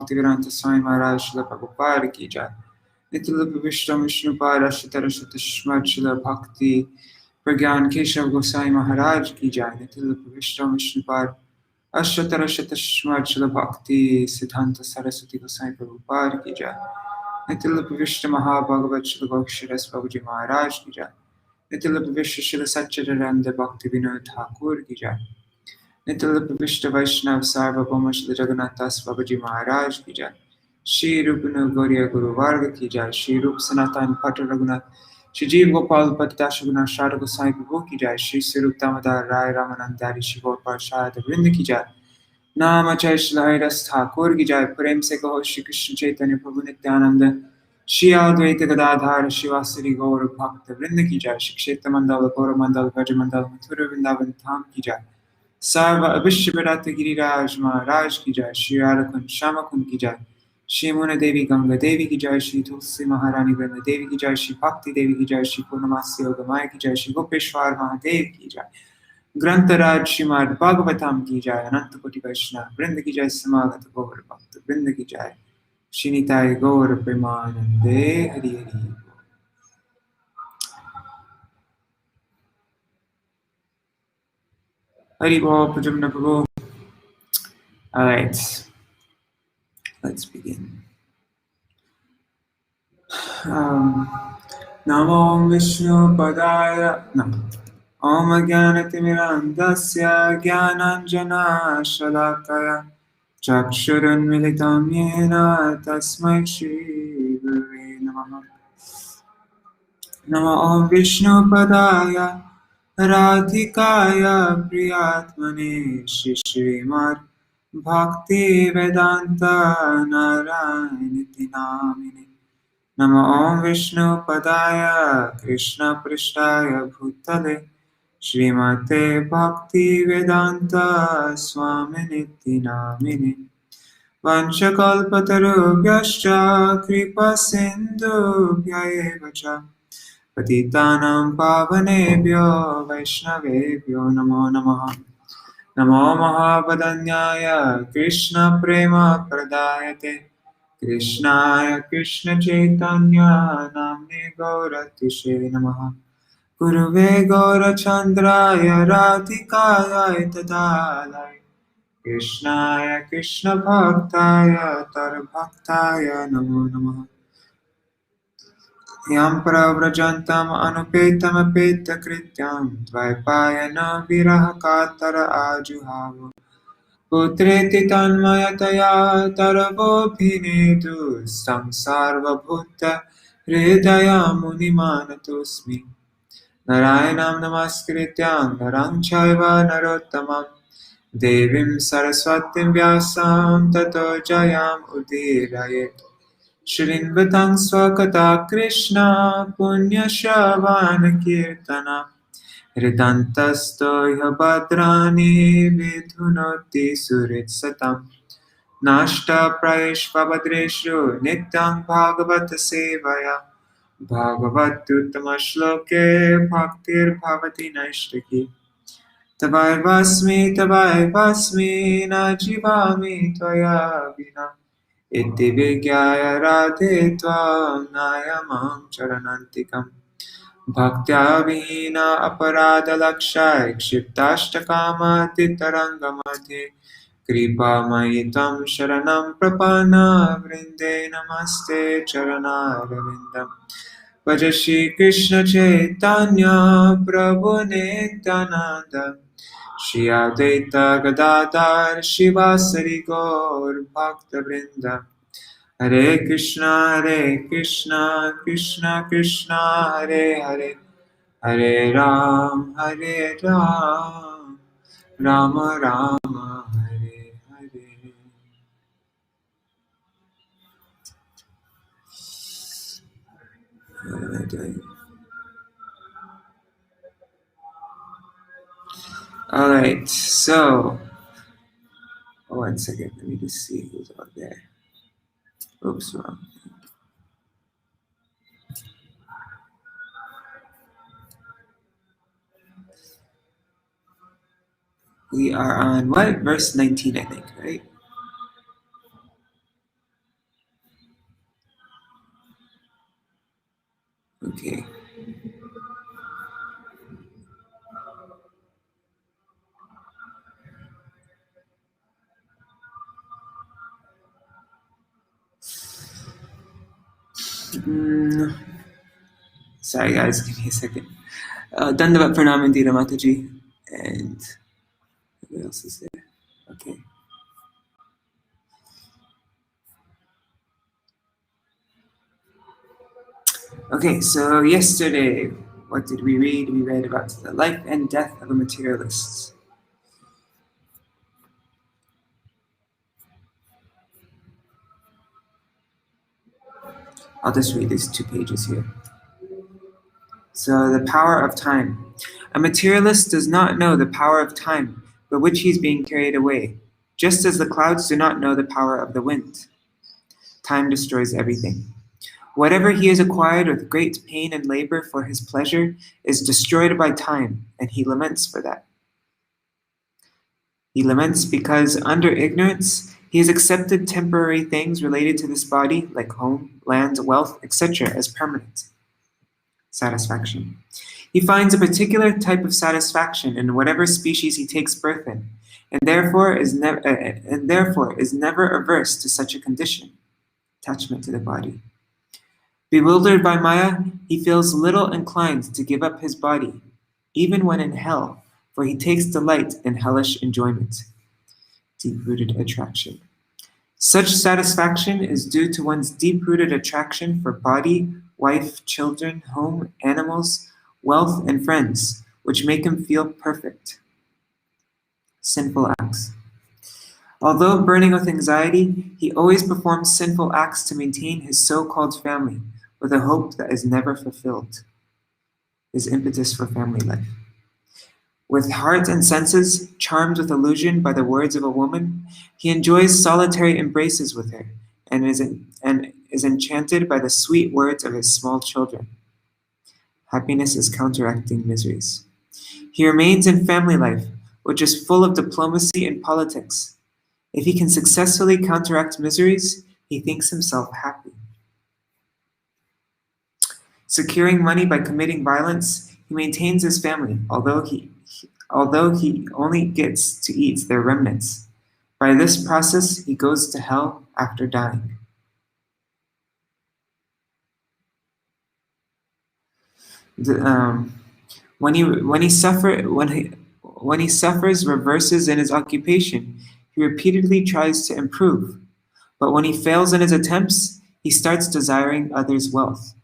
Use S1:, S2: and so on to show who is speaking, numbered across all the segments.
S1: Bhaktivedanta Swami Maharaj Srila Prabhupada ki jai. Nityalapa Vishnupada Ashtatarashata Shmad Srila Bhakti Pragyan Keshav Gosai Maharaj ki jai. Nityalapa Vishnupada Ashtatarashata Shmad Srila Bhakti Siddhanta Saraswati Gosai Prabhupada ki jai. Nityalapa Vishnu Mahabhagavat Srila Goksharas Babaji Maharaj ki jai. Nityalapa Vishnu Srila Satchidananda Bhakti Vinod Thakur ki jai. Nityalapa Vishnu Vaishnav Sarvabhauma Srila Jagannath Das Babaji Maharaj ki jai. Shri Rupanu Gauriya Guru Varga ki jai. Shri Rup Sanatan Patra Raghunath Shri Jeev Gopal Pati Dashaguna Shara Gosai Prabhu ki jai. Shri Swarup Damodar Rai Ramanandari Shri Gopal Shada Vrinda ki jai. Namachay Shri Haridas Thakur ki jai. Prem se kaho Shri Krishna Chaitanya Prabhu Nityananda Shri Advaita Gadadhar Shivasari Gaur Bhakta Vrinda ki jai. Shri Kshetra Mandala Gaura Mandala Vaja Mandala Mathura Vrindavan Tham ki jai. Sarva Abhishyavarata Giriraj Maharaj ki jai. Shri Radhakund Shamakund ki jai. Shri Muna Devi Ganga Devi ki jai. Shri Tulsi Maharani Vranda Devi ki jai. Shri Bhakti Devi ki jai. Shri Purnamasi Yogamaya ki jai. Shri Gopeshwar Mahadev ki jai. Grantaraj Śrīmad-Bhāgavatam ki jai. Ananta Koti Vaishnava Vrinda ki jai. Samagata Gaur Bhakta Vrinda ki jai. Shri Nitai Gaur Premanande Hari Hari. Hari Bol Prajamna Prabhu. Alright, let's begin. Namo Vishnu Padaya Om Jnanatimirandasya Jnananjana Shalakaya Chakshurun Militam Yena Tasmai Shri Gurave Namaha. Namo Om Vishnu Padaya Radhikaya Priyatmane Shri Śrīmad Bhakti Vedanta Narayaniti Namine. Namo Om Vishnu Padaya Krishna Prishtaya Bhutale Shrimate Bhakti Vedanta Swaminiti Namine. Vanchakalpatarubhyascha Kripa Sindhubhya eva cha Patitanam Pavanebhyo Vaishnavebhyo Namo Namaha. Namo Mahabhadanyaya Krishna Prema Pradayate Krishnaya Krishna Chaitanya Namne Gauratishe Namaha. Guruve Gaurachandraya Radhikaya Tadalaya Krishnaya Krishna Bhaktaya Tarbhaktaya Namo Namaha. Yam pravrajantam anupetam apeta krityam dvaipayana viraha katara ajuhava putreti tanmayataya taravo bhinedu samsarva bhutta hridaya munimanatosmi. Narayanam namaskrityam narang chaiva narottamam devim saraswatim vyasam tato jayam udirayet. Shrinvatang swakata Krishna punya shavana kirtana hridantasto yabhadrani vidhunoti surit satam nashta prayeshvabhadreshu nityam bhagavata sevaya bhagavatuttama shloke bhaktir bhavati naishtaki tavaivasmi na jivami tvaya vina Iti vigyaya radhe tvam nayamam charanantikam bhaktya vihina aparada lakshay kshiptashtakama titarangamadhe kripa mayitam sharanam prapana vrinde namaste charanaravindam Bhaja Shri Krishna Chaitanya Prabhu Nityananda Shri Advaita Gadadhar Shivasari Gaur Bhakta Vrinda Hare Krishna Krishna Krishna Hare Hare Hare Ram Rama Rama Hare Hare. Alright, so one second, let me just see who's out there. Oops, wrong. We are on what? Verse 19, I think, right? Okay. Sorry guys, give me a second. Dandavat Pranam Indira Mataji. And what else is there? Okay. Okay, so yesterday, what did we read? We read about the life and death of a materialist. I'll just read these 2 pages here. So, the power of time. A materialist does not know the power of time by which he is being carried away, just as the clouds do not know the power of the wind. Time destroys everything. Whatever he has acquired with great pain and labor for his pleasure is destroyed by time, and he laments for that. He laments because, under ignorance, he has accepted temporary things related to this body, like home, land, wealth, etc., as permanent. Satisfaction. He finds a particular type of satisfaction in whatever species he takes birth in, and therefore is never averse to such a condition, attachment to the body. Bewildered by Maya, he feels little inclined to give up his body, even when in hell, for he takes delight in hellish enjoyment. Deep-rooted attraction. Such satisfaction is due to one's deep-rooted attraction for body, wife, children, home, animals, wealth, and friends, which make him feel perfect. Sinful acts. Although burning with anxiety, he always performs sinful acts to maintain his so-called family, with a hope that is never fulfilled. His impetus for family life. With heart and senses charmed with illusion by the words of a woman, he enjoys solitary embraces with her and is enchanted by the sweet words of his small children. Happiness is counteracting miseries. He remains in family life, which is full of diplomacy and politics. If he can successfully counteract miseries, he thinks himself happy. Securing money by committing violence, he maintains his family, although he only gets to eat their remnants. By this process, he goes to hell after dying. When he suffers reverses in his occupation, he repeatedly tries to improve. But when he fails in his attempts, he starts desiring others' wealth.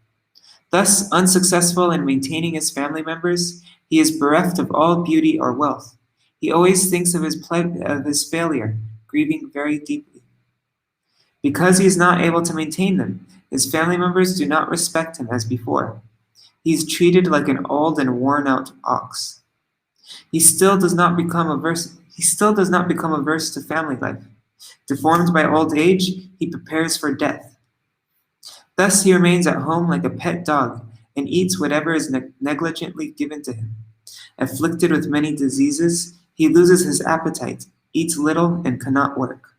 S1: Thus, unsuccessful in maintaining his family members, he is bereft of all beauty or wealth. He always thinks of his failure, grieving very deeply. Because he is not able to maintain them, his family members do not respect him as before. He is treated like an old and worn-out ox. He still does not become averse to family life. Deformed by old age, he prepares for death. Thus he remains at home like a pet dog and eats whatever is negligently given to him. Afflicted with many diseases, he loses his appetite, eats little, and cannot work.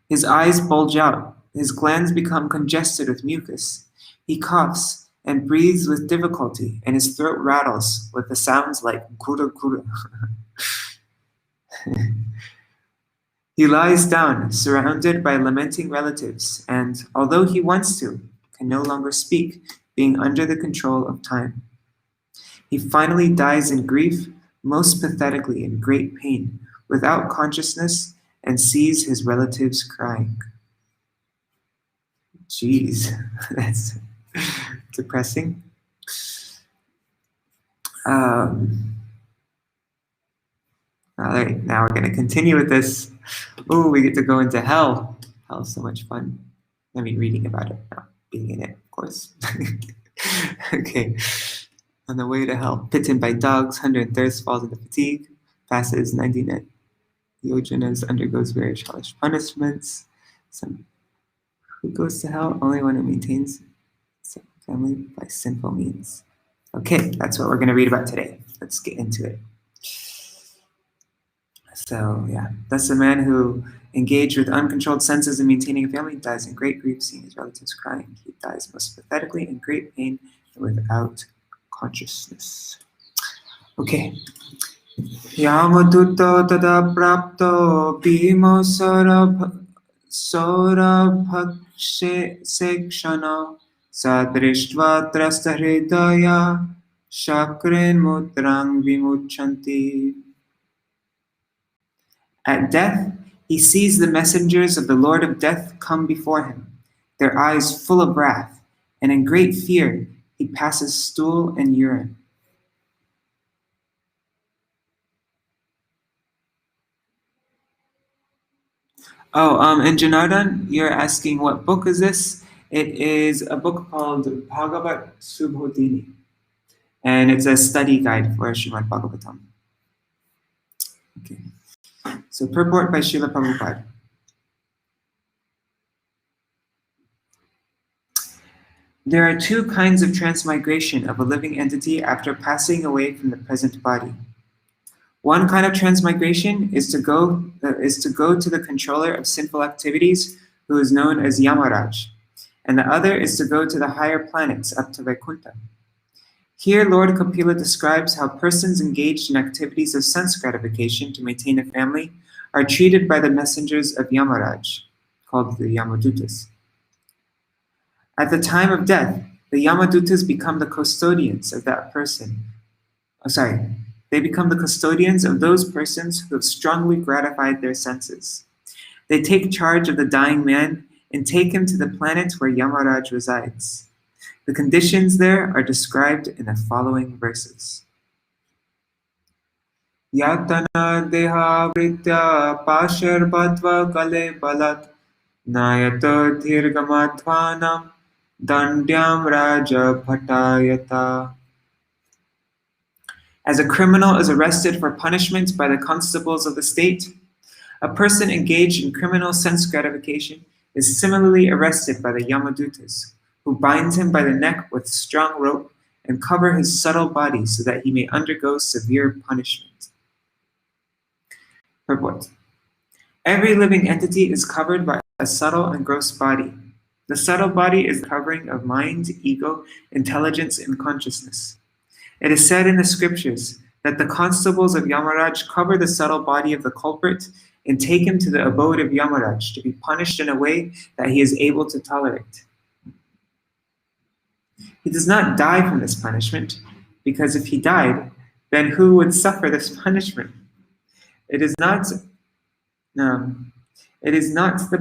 S1: His eyes bulge out, his glands become congested with mucus. He coughs and breathes with difficulty, and his throat rattles with the sounds like kura kura. He lies down, surrounded by lamenting relatives, and, although he wants to, can no longer speak, being under the control of time. He finally dies in grief, most pathetically in great pain, without consciousness, and sees his relatives crying. Jeez, that's depressing. All right, now we're going to continue with this. Oh, we get to go into hell. Hell is so much fun. I mean, reading about it, not being in it, of course. Okay. On the way to hell, bitten by dogs, hunger and thirst, falls into fatigue, passes 99 yojanas, undergoes various hellish punishments. Who goes to hell? Only one who maintains family by sinful means. Okay, that's what we're going to read about today. Let's get into it. So, yeah, thus a man who engaged with uncontrolled senses in maintaining a family dies in great grief, seeing his relatives crying. He dies most pathetically in great pain, without consciousness. Okay. Yamaduto tada prapto bhimo saurabhakshe sekshana sadrishtva trastahridaya shakrin mudrang vimuchanti. At death, he sees the messengers of the Lord of Death come before him, their eyes full of wrath, and in great fear he passes stool and urine. And Janardhan, you're asking what book is this? It is a book called Bhagavat Subhodhini, and it's a study guide for Śrīmad-Bhāgavatam. Okay. So purport by Srila Prabhupada. There are two kinds of transmigration of a living entity after passing away from the present body. One kind of transmigration is to go to the controller of sinful activities, who is known as Yamaraj, and the other is to go to the higher planets up to Vaikuntha. Here, Lord Kapila describes how persons engaged in activities of sense gratification to maintain a family are treated by the messengers of Yamaraj, called the Yamadutas. At the time of death, the Yamadutas become the custodians of that person. They become the custodians of those persons who have strongly gratified their senses. They take charge of the dying man and take him to the planet where Yamaraj resides. The conditions there are described in the following verses. Yatana deha vritya pashar badva kale balat nayato dhirgamadvanam dandyam raja bhatayata. As a criminal is arrested for punishment by the constables of the state, a person engaged in criminal sense gratification is similarly arrested by the Yamadutas, who bind him by the neck with strong rope and cover his subtle body so that he may undergo severe punishment. Purport. Every living entity is covered by a subtle and gross body. The subtle body is the covering of mind, ego, intelligence, and consciousness. It is said in the scriptures that the constables of Yamaraj cover the subtle body of the culprit and take him to the abode of Yamaraj to be punished in a way that he is able to tolerate. He does not die from this punishment, because if he died, then who would suffer this punishment? It is not the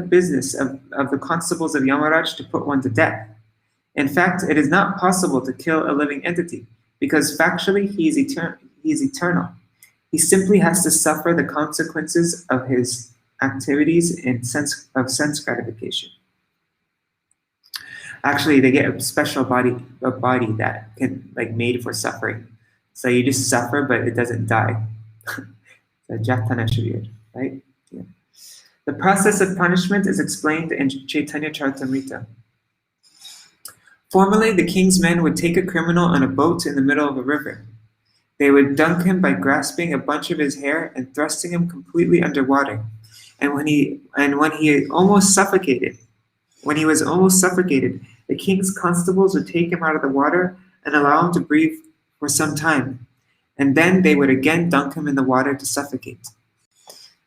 S1: business of the constables of Yamaraj to put one to death. In fact, it is not possible to kill a living entity, because factually he is eternal. He simply has to suffer the consequences of his activities of sense gratification. Actually, they get a special body that can made for suffering. So you just suffer, but it doesn't die. The Jatana Sharira, right? Yeah. The process of punishment is explained in Chaitanya Charitamrita. Formerly, the king's men would take a criminal on a boat in the middle of a river. They would dunk him by grasping a bunch of his hair and thrusting him completely underwater. And when he was almost suffocated, the king's constables would take him out of the water and allow him to breathe for some time. And then they would again dunk him in the water to suffocate.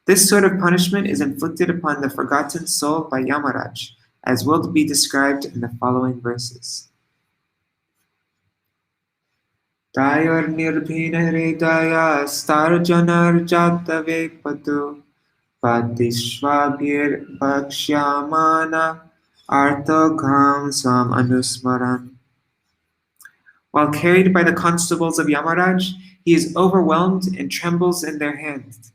S1: This sort of punishment is inflicted upon the forgotten soul by Yamaraj, as will be described in the following verses. Tayor nirbhina hridaya starjanar jatave patu padishvabhir bhakshyamana arthogham sam anusmaran. While carried by the constables of Yamaraj, he is overwhelmed and trembles in their hands.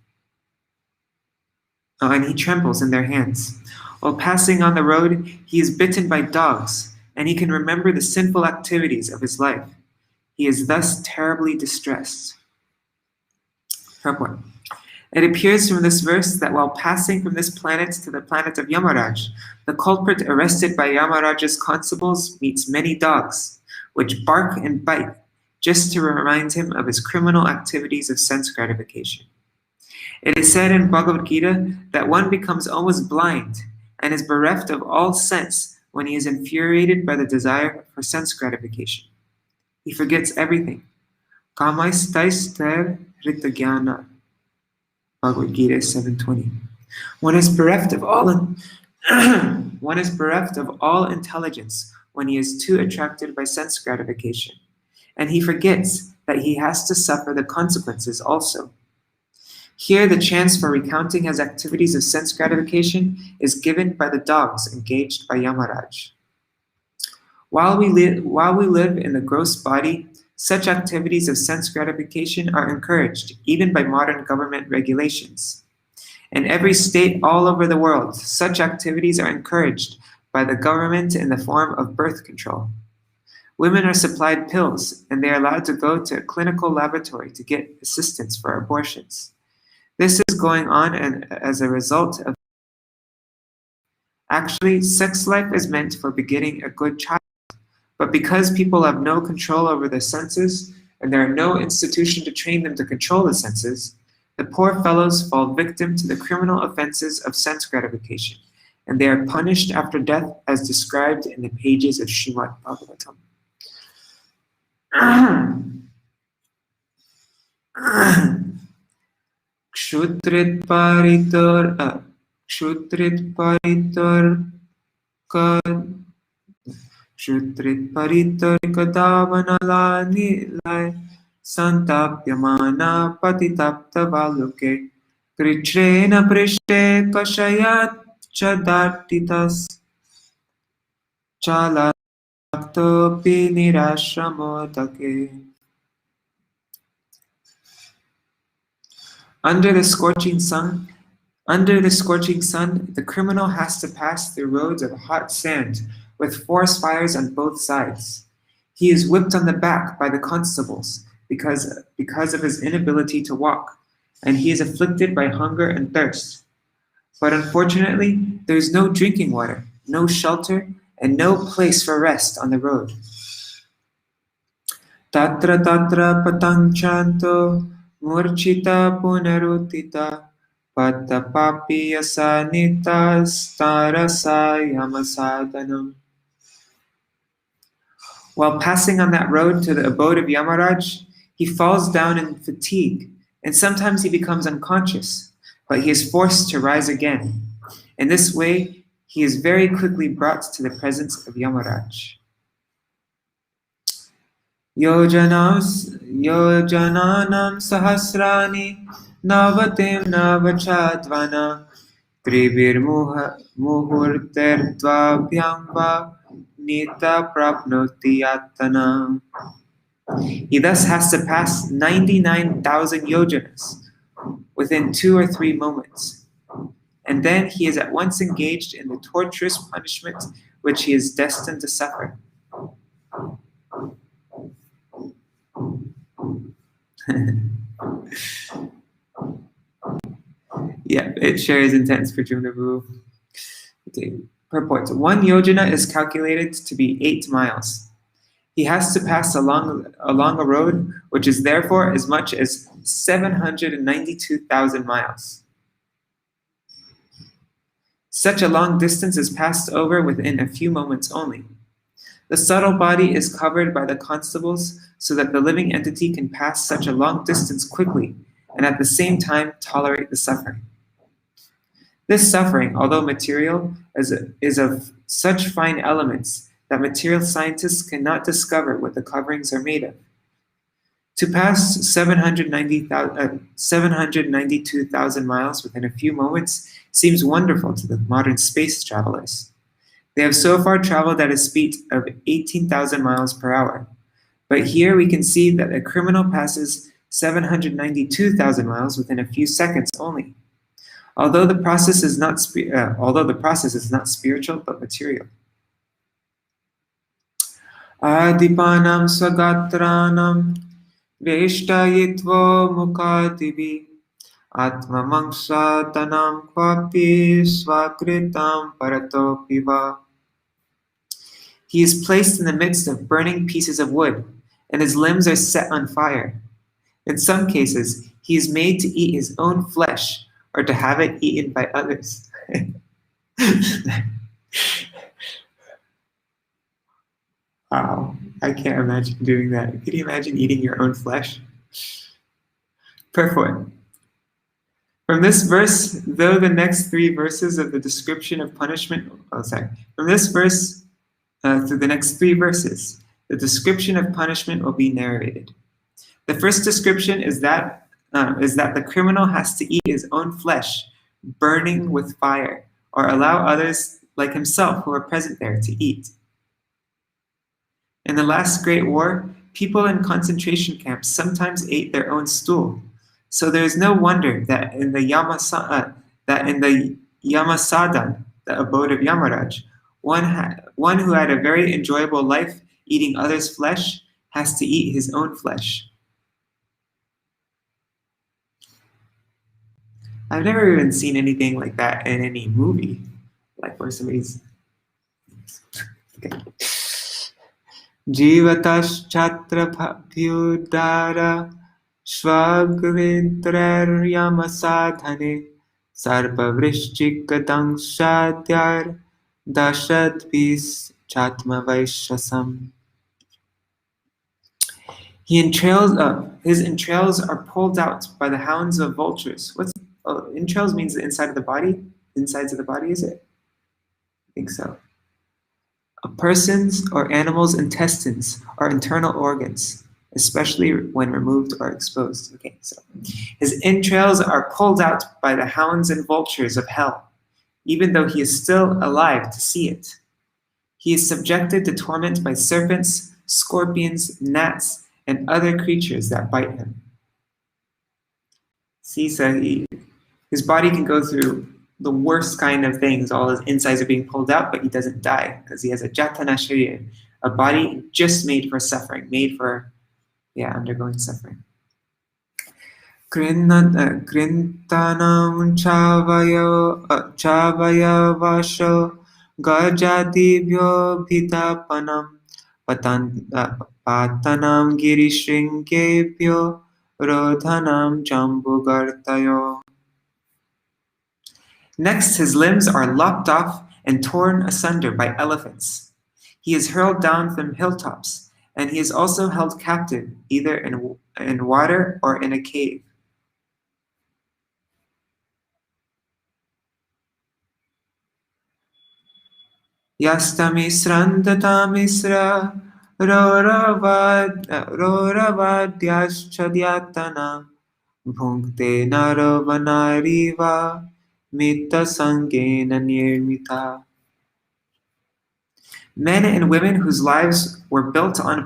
S1: He trembles in their hands. While passing on the road, he is bitten by dogs, and he can remember the sinful activities of his life. He is thus terribly distressed. Purport. It appears from this verse that while passing from this planet to the planet of Yamaraj, the culprit arrested by Yamaraj's constables meets many dogs, which bark and bite just to remind him of his criminal activities of sense gratification. It is said in Bhagavad Gita that one becomes almost blind and is bereft of all sense when he is infuriated by the desire for sense gratification. He forgets everything. Kamaistaistar ritagyana. Bhagavad Gita 7:20. One is bereft of all one is bereft of all intelligence when he is too attracted by sense gratification, and he forgets that he has to suffer the consequences also. Here, the chance for recounting his activities of sense gratification is given by the dogs engaged by Yamaraj. While we live in the gross body, such activities of sense gratification are encouraged, even by modern government regulations. In every state all over the world, such activities are encouraged by the government in the form of birth control. Women are supplied pills, and they are allowed to go to a clinical laboratory to get assistance for abortions. This is going on as a result of. Actually, sex life is meant for begetting a good child, but because people have no control over their senses, and there are no institution to train them to control the senses, the poor fellows fall victim to the criminal offenses of sense gratification, and they are punished after death as described in the pages of Śrīmad-Bhāgavatam. Kshutrit paritor kadavanala nilai santapyamana patitapta valuke kritrena prishte kashayat chadartitas chalaktopi nirashramotake. Under the scorching sun, the criminal has to pass through roads of hot sand with forest fires on both sides. He is whipped on the back by the constables because of his inability to walk, and he is afflicted by hunger and thirst. But unfortunately, there is no drinking water, no shelter, and no place for rest on the road. Tatra tatra patanchanto murchita punarutita patapapi asanitas tarasa yamasadanam. While passing on that road to the abode of Yamaraj, he falls down in fatigue, and sometimes he becomes unconscious, but he is forced to rise again. In this way, he is very quickly brought to the presence of Yamaraj. Yojanam sahasrani navatim navachadvana tribir muhurter dvabhyam va nita prapnoti yatana. He thus has to pass 99,000 yojanas within 2 or 3 moments, and then he is at once engaged in the torturous punishment which he is destined to suffer. Yeah, it shares intense for Junavu. Okay. Purport. 1 yojana is calculated to be 8 miles. He has to pass along a road which is therefore as much as 792,000 miles. Such a long distance is passed over within a few moments only. The subtle body is covered by the constables so that the living entity can pass such a long distance quickly and at the same time tolerate the suffering. This suffering, although material, is of such fine elements that material scientists cannot discover what the coverings are made of. To pass 792,000 miles within a few moments seems wonderful to the modern space travelers. They have so far traveled at a speed of 18,000 miles per hour. But here we can see that a criminal passes 792,000 miles within a few seconds only. Although the process is not spiritual but material. Adipanam swagatranam veshtayitvo mukativi atma mangshatanam kwapi swakritam paratopiva. He is placed in the midst of burning pieces of wood, and his limbs are set on fire. In some cases, he is made to eat his own flesh or to have it eaten by others. Wow. I can't imagine doing that. Could you imagine eating your own flesh? Purport. From this verse, though the next 3 verses of the description of punishment, from this verse through the next 3 verses, the description of punishment will be narrated. The first description is that the criminal has to eat his own flesh, burning with fire, or allow others like himself who are present there to eat. In the last Great War, people in concentration camps sometimes ate their own stool. So there is no wonder that in the Yamasadan, the abode of Yamaraj, one who had a very enjoyable life eating others' flesh has to eat his own flesh. I've never even seen anything like that in any movie, like where somebody's Jivatas chatra bhyudara Svagridrar yamasadhane sarpavrishchikadang shadyar dashadvis chatma vaishasam. His entrails are pulled out by the hounds of vultures. Entrails means the inside of the body? Insides of the body, is it? I think so. A person's or animal's intestines are internal organs, especially when removed or exposed. Okay, so his entrails are pulled out by the hounds and vultures of hell, even though he is still alive to see it. He is subjected to torment by serpents, scorpions, gnats, and other creatures that bite him. See, so his body can go through the worst kind of things. All his insides are being pulled out, but he doesn't die because he has a jatana sharir, a body just made for suffering, made for undergoing suffering. Krintanam chavaya vasho gajadibhyo bhitapanam patanam girishringebhyo rodhanam jambugartayo. Next, his limbs are lopped off and torn asunder by elephants. He is hurled down from hilltops, and he is also held captive either in water or in a cave. Yastamisrandata roravadyaschadhyatana bhunkte naravanariva mita sangena nirmita. Men and women whose lives were built upon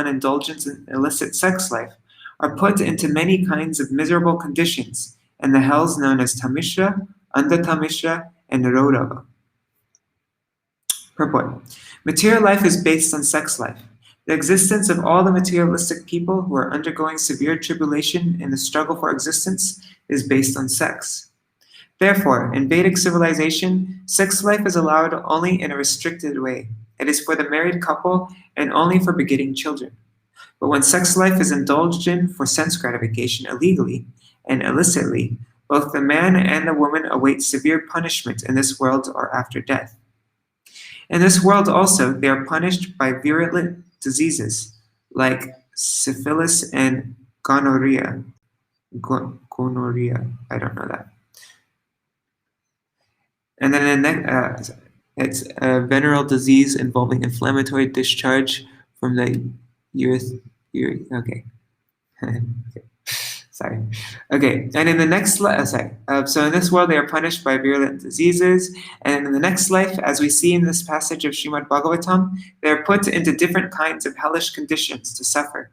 S1: indulgence in illicit sex life are put into many kinds of miserable conditions in the hells known as Tamishra, Andatamishra, and Rodava. Purport. Material life is based on sex life. The existence of all the materialistic people who are undergoing severe tribulation in the struggle for existence is based on sex. Therefore, in Vedic civilization, sex life is allowed only in a restricted way. It is for the married couple and only for begetting children. But when sex life is indulged in for sense gratification illegally and illicitly, both the man and the woman await severe punishment in this world or after death. In this world also, they are punished by virulent diseases like syphilis and gonorrhea. Gonorrhea, I don't know that. And then it's a venereal disease involving inflammatory discharge from the okay. Sorry. Okay, and in the next life, so in this world they are punished by virulent diseases, and in the next life, as we see in this passage of Śrīmad-Bhāgavatam, they are put into different kinds of hellish conditions to suffer.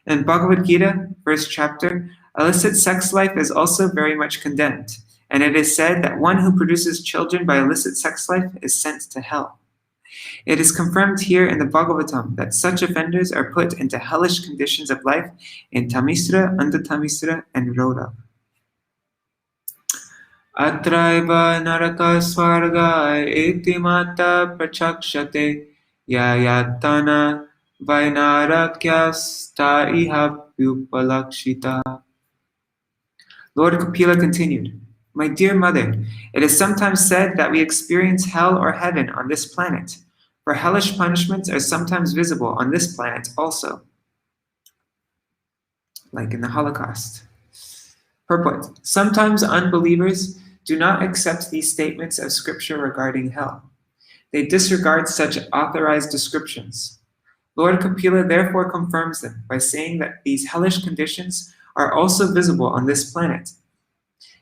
S1: In Bhagavad Gita, first chapter, illicit sex life is also very much condemned, and it is said that one who produces children by illicit sex life is sent to hell. It is confirmed here in the Bhagavatam that such offenders are put into hellish conditions of life in Tamisra, Andatamisra, and Roda. Atraiva naraka swarga iti mata prachakshate yayatana vainarakyasta iha upalakshita. Lord Kapila continued, "My dear mother, it is sometimes said that we experience hell or heaven on this planet, For hellish punishments are sometimes visible on this planet also, like in the Holocaust. Purport. Sometimes unbelievers do not accept these statements of scripture regarding hell. They disregard such authorized descriptions. Lord Kapila therefore confirms them by saying that these hellish conditions are also visible on this planet.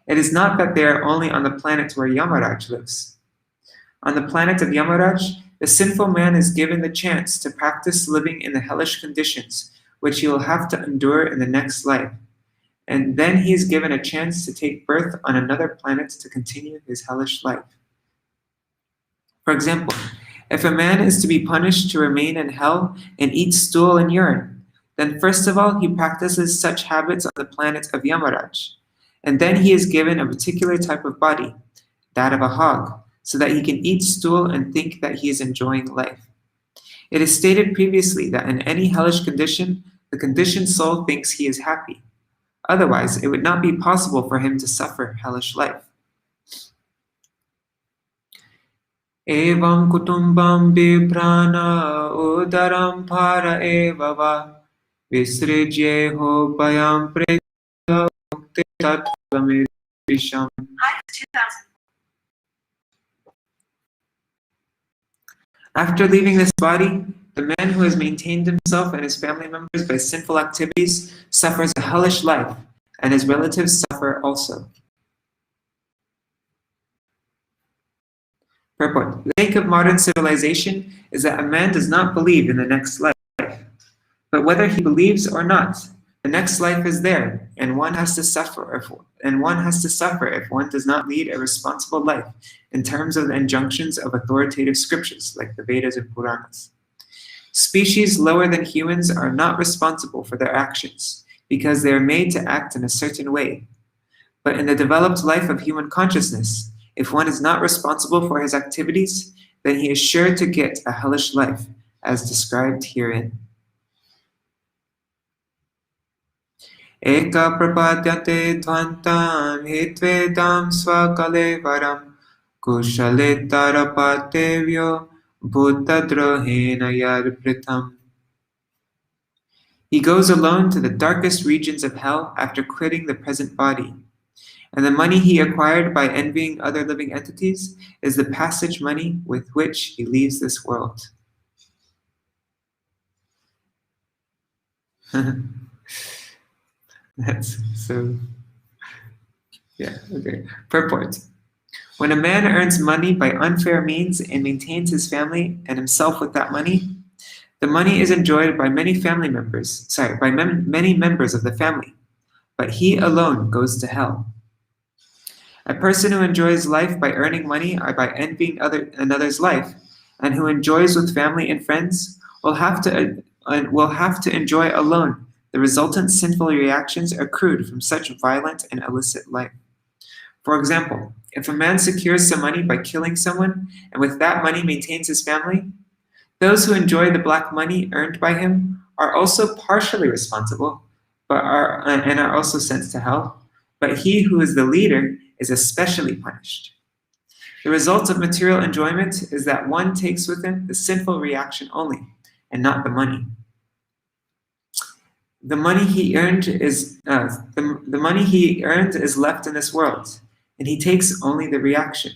S1: It is not that they are only on the planet where Yamaraj lives. On the planet of Yamaraj, the sinful man is given the chance to practice living in the hellish conditions, which he will have to endure in the next life. And then he is given a chance to take birth on another planet to continue his hellish life. For example, if a man is to be punished to remain in hell and eat stool and urine, then first of all he practices such habits on the planet of Yamaraj, and then he is given a particular type of body, that of a hog, so that he can eat stool and think that he is enjoying life. It is stated previously that in any hellish condition, the conditioned soul thinks he is happy. Otherwise, it would not be possible for him to suffer hellish life. Evam kutumbam biprana udaram para eva va visrijye ho bayam preta mukte tattvam visham. After leaving this body, the man who has maintained himself and his family members by sinful activities suffers a hellish life, and his relatives suffer also. Purport. The sake of modern civilization is that a man does not believe in the next life. But whether he believes or not, the next life is there, and one has to suffer if one does not lead a responsible life in terms of the injunctions of authoritative scriptures like the Vedas and Puranas. Species lower than humans are not responsible for their actions because they are made to act in a certain way. But in the developed life of human consciousness, if one is not responsible for his activities, then he is sure to get a hellish life, as described herein. Eka prapadyate dvantam hitvedam svakalevaram kushale tarapatevyo bhuttadrohena yadpritam. He goes alone to the darkest regions of hell after quitting the present body, and the money he acquired by envying other living entities is the passage money with which he leaves this world. That's so, yeah, okay. Purport. When a man earns money by unfair means and maintains his family and himself with that money, the money is enjoyed by many members of the family, but he alone goes to hell. A person who enjoys life by earning money or by envying another's life, and who enjoys with family and friends, will have to enjoy alone the resultant sinful reactions accrued from such violent and illicit life. For example, if a man secures some money by killing someone, and with that money maintains his family, those who enjoy the black money earned by him are also partially responsible, but are also sent to hell. But he who is the leader is especially punished. The result of material enjoyment is that one takes with him the sinful reaction only, and not the money. The money he earned is left in this world, and he takes only the reaction.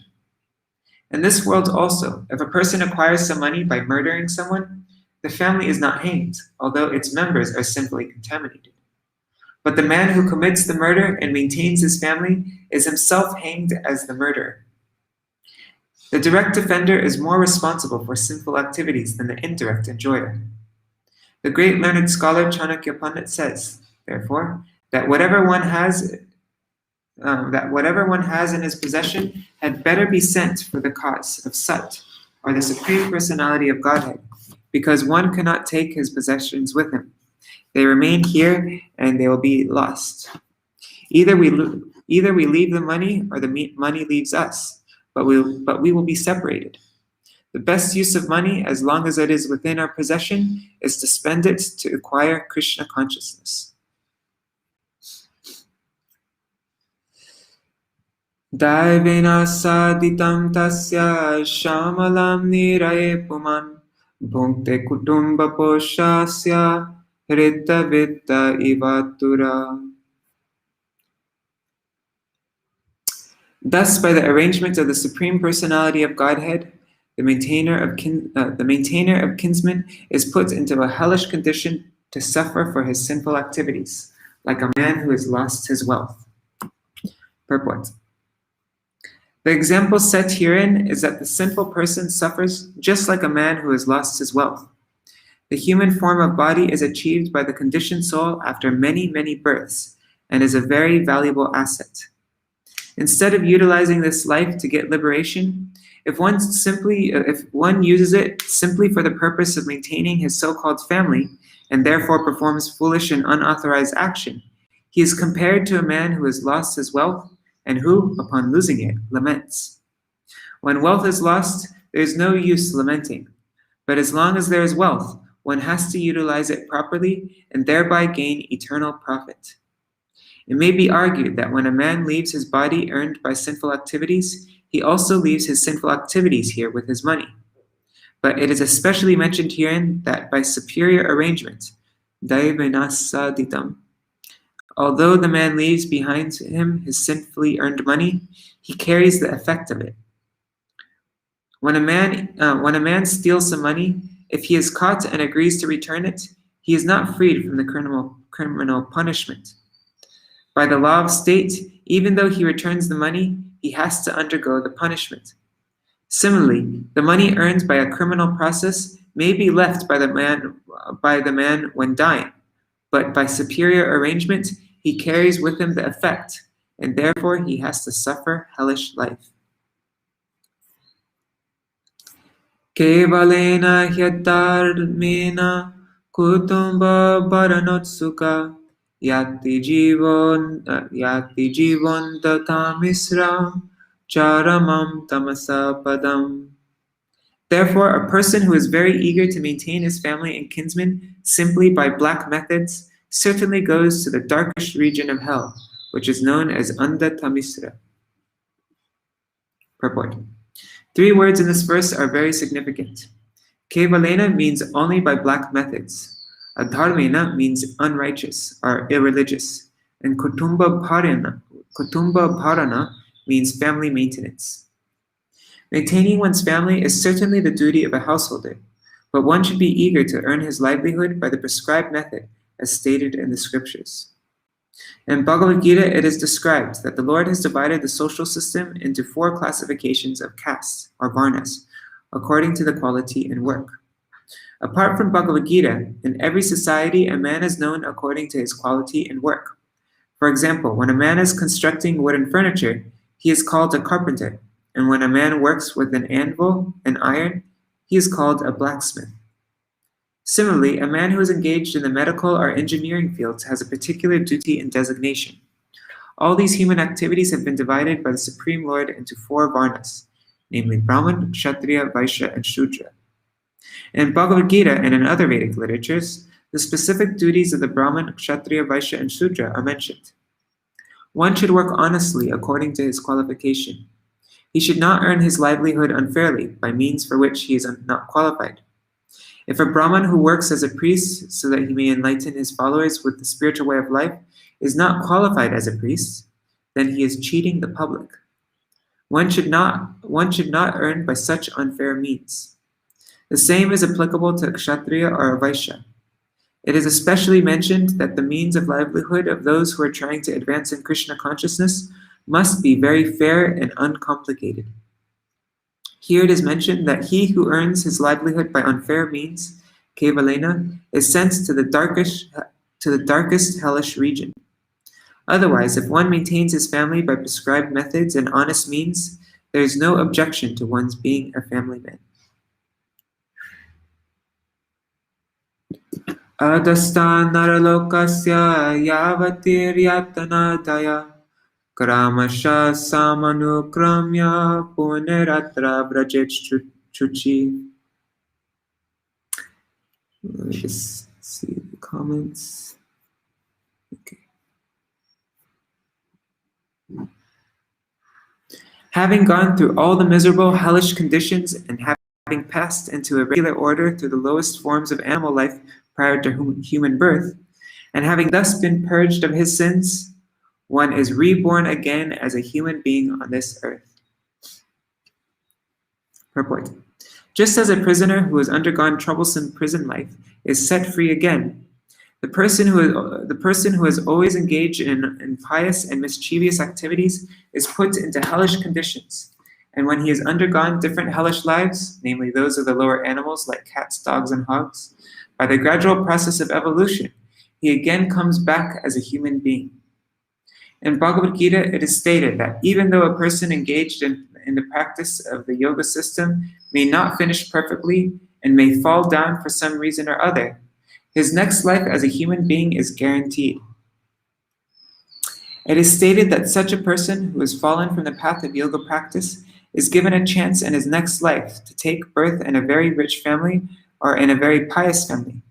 S1: In this world also, if a person acquires some money by murdering someone, the family is not hanged, although its members are sinfully contaminated. But the man who commits the murder and maintains his family is himself hanged as the murderer. The direct offender is more responsible for sinful activities than the indirect enjoyer. The great learned scholar Chanakya Pandit says, therefore, that whatever one has in his possession had better be sent for the cause of Sat, or the Supreme Personality of Godhead, because one cannot take his possessions with him. They remain here and they will be lost. Either we leave the money or the money leaves us, but we will be separated. The best use of money, as long as it is within our possession, is to spend it to acquire Krishna consciousness. Daivena saditam tasya shamalam niraye puman bhunkte kutumba poshasya ritta vitta ivatura. Thus, by the arrangement of the Supreme Personality of Godhead, the maintainer of kinsmen is put into a hellish condition to suffer for his sinful activities, like a man who has lost his wealth. Purport. The example set herein is that the sinful person suffers just like a man who has lost his wealth. The human form of body is achieved by the conditioned soul after many, many births, and is a very valuable asset. Instead of utilizing this life to get liberation, if one uses it simply for the purpose of maintaining his so-called family, and therefore performs foolish and unauthorized action, he is compared to a man who has lost his wealth and who, upon losing it, laments. When wealth is lost, there is no use lamenting. But as long as there is wealth, one has to utilize it properly and thereby gain eternal profit. It may be argued that when a man leaves his body earned by sinful activities, he also leaves his sinful activities here with his money. But it is especially mentioned herein that by superior arrangement, daivanasaditam, although the man leaves behind him his sinfully earned money, he carries the effect of it. When a man steals some money, if he is caught and agrees to return it, he is not freed from the criminal punishment. By the law of state, even though he returns the money, he has to undergo the punishment. Similarly, the money earned by a criminal process may be left by the man when dying, but by superior arrangement, he carries with him the effect, and therefore he has to suffer hellish life. Kevalena hyaddharmena kutumba baranotsuka yati jivon tatamisram charamam tamasa padam. Therefore, a person who is very eager to maintain his family and kinsmen simply by black methods certainly goes to the darkest region of hell, which is known as Tamisra. Purport. 3 words in this verse are very significant. Kevalena means only by black methods. Adharmena means unrighteous or irreligious. And Kutumba Bharana means family maintenance. Maintaining one's family is certainly the duty of a householder, but one should be eager to earn his livelihood by the prescribed method as stated in the scriptures. In Bhagavad Gita, it is described that the Lord has divided the social system into 4 classifications of castes, or varnas, according to the quality and work. Apart from Bhagavad Gita, in every society, a man is known according to his quality and work. For example, when a man is constructing wooden furniture, he is called a carpenter, and when a man works with an anvil and iron, he is called a blacksmith. Similarly, a man who is engaged in the medical or engineering fields has a particular duty and designation. All these human activities have been divided by the Supreme Lord into 4 varnas, namely Brahman, Kshatriya, Vaishya, and Shudra. In Bhagavad Gita and in other Vedic literatures, the specific duties of the Brahman, Kshatriya, Vaishya, and Shudra are mentioned. One should work honestly according to his qualification. He should not earn his livelihood unfairly by means for which he is not qualified. If a Brahman who works as a priest so that he may enlighten his followers with the spiritual way of life is not qualified as a priest, then he is cheating the public. One should not earn by such unfair means. The same is applicable to a Kshatriya or a Vaishya. It is especially mentioned that the means of livelihood of those who are trying to advance in Krishna consciousness must be very fair and uncomplicated. Here it is mentioned that he who earns his livelihood by unfair means, kevalena, is sent to the darkest hellish region. Otherwise, if one maintains his family by prescribed methods and honest means, there is no objection to one's being a family man. Adasta naralokasya yavatir yatanadaya Kramasha samanukramya puneratra brajet chuchi. Let me just see the comments. Okay. Having gone through all the miserable, hellish conditions and having passed into a regular order through the lowest forms of animal life prior to human birth, and having thus been purged of his sins, one is reborn again as a human being on this earth. Purport. Just as a prisoner who has undergone troublesome prison life is set free again, the person who has always engaged in impious and mischievous activities is put into hellish conditions, and when he has undergone different hellish lives, namely those of the lower animals like cats, dogs, and hogs, by the gradual process of evolution, he again comes back as a human being. In Bhagavad Gita, it is stated that even though a person engaged in the practice of the yoga system may not finish perfectly and may fall down for some reason or other, his next life as a human being is guaranteed. It is stated that such a person who has fallen from the path of yoga practice is given a chance in his next life to take birth in a very rich family or in a very pious family.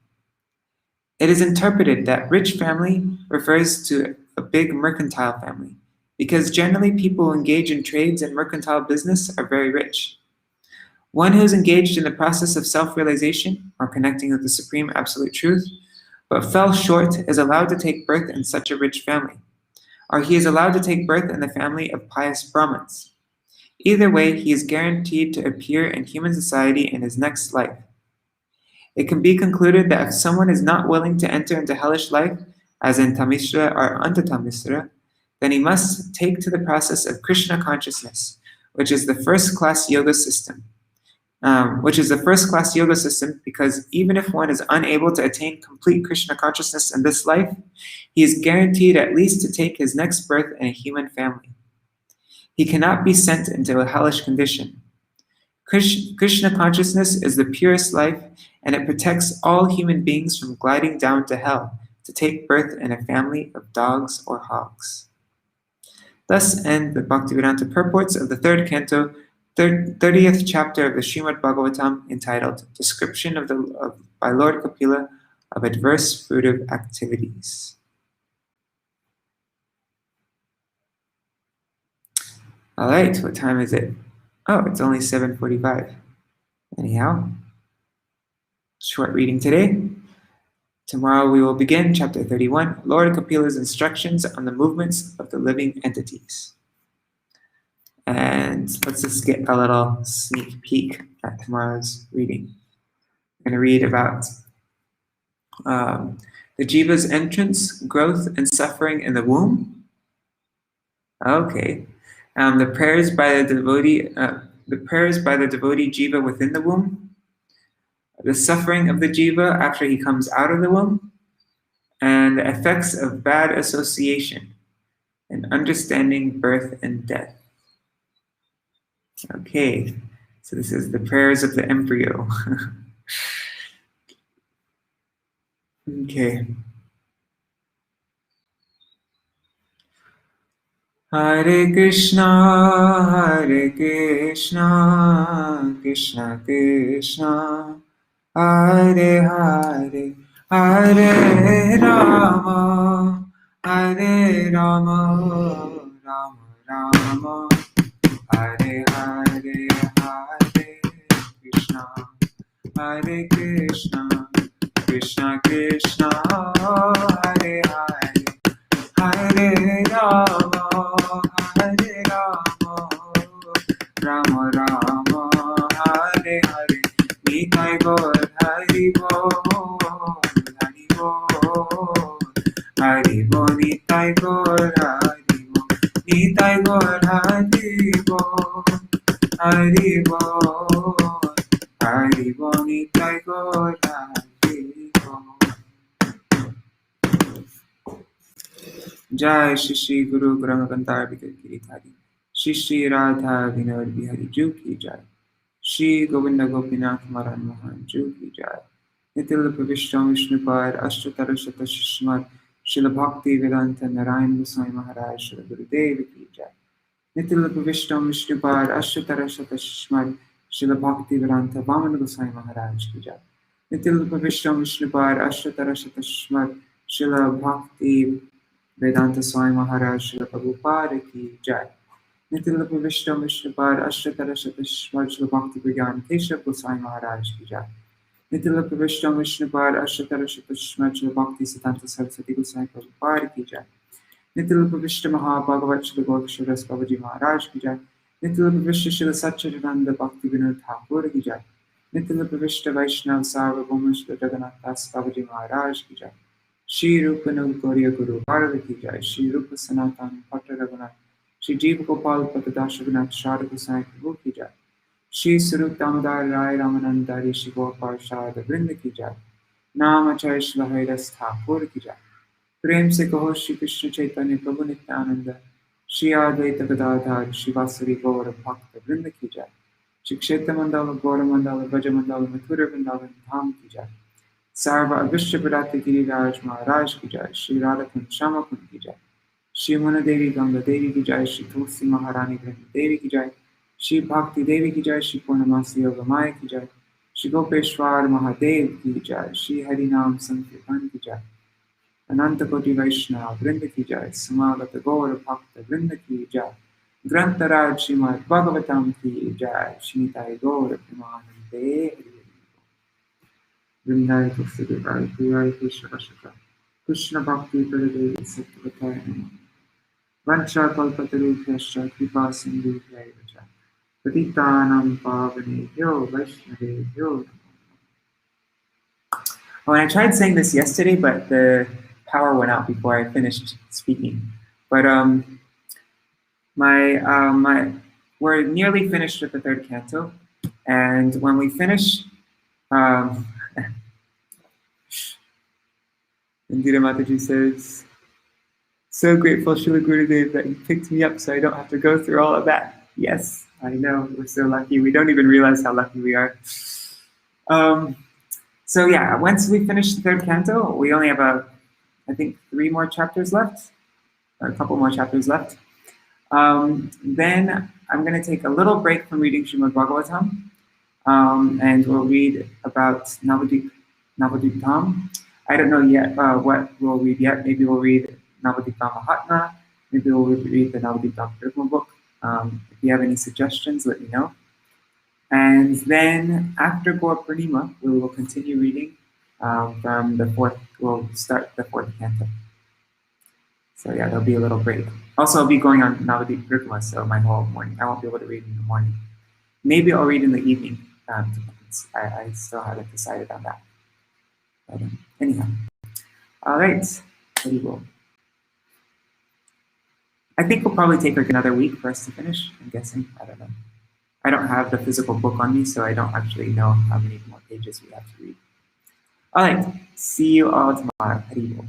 S1: It is interpreted that rich family refers to a big mercantile family, because generally people who engage in trades and mercantile business are very rich. One who is engaged in the process of self-realization or connecting with the Supreme Absolute Truth, but fell short, is allowed to take birth in such a rich family, or he is allowed to take birth in the family of pious Brahmins. Either way, he is guaranteed to appear in human society in his next life. It can be concluded that if someone is not willing to enter into hellish life, as in Tamisra or Antitamisra, then he must take to the process of Krishna consciousness, which is the first-class yoga system. Because even if one is unable to attain complete Krishna consciousness in this life, he is guaranteed at least to take his next birth in a human family. He cannot be sent into a hellish condition. Krishna consciousness is the purest life, and it protects all human beings from gliding down to hell to take birth in a family of dogs or hogs. Thus end the Bhaktivedanta purports of the third canto, 30th chapter of the Śrīmad-Bhāgavatam, entitled Description by Lord Kapila of Adverse Fruitive Activities. All right, what time is it? Oh, it's only 7:45. Anyhow, short reading today. Tomorrow we will begin chapter 31, Lord Kapila's instructions on the movements of the living entities. And let's just get a little sneak peek at tomorrow's reading. I'm going to read about the jiva's entrance, growth, and suffering in the womb. Okay. The prayers by the devotee jiva within the womb. The suffering of the jiva after he comes out of the womb, and the effects of bad association, and understanding birth and death. Okay, so this is the prayers of the embryo. Okay. Hare Krishna, Krishna Krishna, Hare Hare, Hare Rama, Rama Rama, Hare Hare, Hare Krishna, Krishna Krishna, Hare Hare, Hare Rama, Rama Rama, Hare Hare, Nitai Gaur Hari Bol, Hari Bol, Hari Bol, Nitai Gaur Hari Bol, Nitai Gaur Hari Bol, Hari Bol, Hari Bol, Nitai Gaur Hari Bol. Jai Shri Guru Brahmakantar Bikirithari, Shri Radha Vinod Bihari Ju Ki Jai, Shri Govinda Gopinath Maran Mohan Ju Ki Jai, Nitil Pravishtam Vishnupad Ashtatara Shata Shishmat, Srila Bhakti Vedanta Narayan Goswami Maharaj Srila Gurudev Ki Jai, Nitil Pravishtam Vishnupad Ashtatara Shata Shishmat, Srila Bhakti Vedanta Vaman Goswami Maharaj Ki Jai, Nitil Pravishtam Vishnupad Ashtatara Shata Shishmat, Srila Bhakti Vedanta Swami Maharaj Srila Prabhupada Ki Jai. Nitilapa Vishnu Vishnupad Ashtatara Shatashmar Shri Bhakti Pragyan Keshav Goswami Maharaj Ki Jai. Nitilapa Vishnu Vishnupad Ashtatara Shatashmar Shri Bhakti Siddhanta Saraswati Goswami Prabhupada Ki Jai. Nitilapa Vishnu Mahabhagavat Shri Gaurksharas Babaji Maharaj Ki Jai. Nitilapa Vishnu Shri Satchidananda Bhakti Vinod Thakur Ki Jai. Nitilapa Vishnu Vaishnav Sarvabhauma Shri Jagannath Das Babaji Maharaj Ki Jai. Shri Rupa Nulgoriya Guru Bharata Ki Jai. Shri Rupa Sanatan Patra Raghunath Shri Jeev Gopal Patadash Raghunath Sharada Goswami Prabhu Ki Jai. Shri Sarup Damodar Rai Ramanandari Shri Gopal Sharada Vrinda Ki Jai. Nama Acharya Shri Haridas Thakur Ki Jai. प्रेम से कहो श्री कृष्ण चैतन्य प्रभु नित्यानंद श्री अद्वैत गदाधर श्री वासुदेव गौर भक्त वृंद की जय। श्री क्षेत्र मंडल गौर मंडल ब्रज मंडल मथुर वृंदावन धाम की जय। सर्व अविश्य विराट गिरिराज महाराज की जय। श्री राधा कुंड श्यामा कुंड की जय। श्री मन देवी गंगा देवी की जय। श्री तुलसी महारानी वृंद देवी की जय। श्री भक्ति देवी की जय। श्री पूर्णमासी योग माया की जय। श्री गोपेश्वर महादेव की जय। श्री हरिनाम संकीर्तन की जय। अनंत कोटि वैष्णव वृंद की जय। समागत गौर भक्त वृंद की जय। ग्रंथराज श्रीमद् भागवतम की जय। श्रीताय गौर प्रेमानंदे वृंदाय तुलसीदेवाय प्रियाय केशवशका कृष्ण भक्ति प्रदेव सत्यवताय नमः। वंशाकल्पतरुभ्यश्च कृपा सिन्धुभ्यैव च पतितानां पावनेभ्यो वैष्णवेभ्यो नमः। Oh, and I tried saying this yesterday, but the power went out before I finished speaking. But we're nearly finished with the third canto, and when we finish, Indira Mataji says, "So grateful, Srila Gurudev, that you picked me up, so I don't have to go through all of that." Yes, I know, we're so lucky. We don't even realize how lucky we are. So yeah, once we finish the third canto, we only have I think 3 more chapters left, or a couple more chapters left. Then I'm going to take a little break from reading Śrīmad-Bhāgavatam, and we'll read about Navadvipam. I don't know yet what we'll read yet. Maybe we'll read Navadvipam Mahatma. Maybe we'll read the Navadvipam Purva book. If you have any suggestions, let me know. And then after Gaur Purnima, we will continue reading from the fourth. We'll start the fourth canto. So yeah, there'll be a little break. Also, I'll be going on Navadip Rikma, so my whole morning. I won't be able to read in the morning. Maybe I'll read in the evening. I still haven't decided on that. But anyhow, all right. Very well. I think it'll probably take like another week for us to finish. I'm guessing. I don't know. I don't have the physical book on me, so I don't actually know how many more pages we have to read. All right. See you all tomorrow. Hari Bol.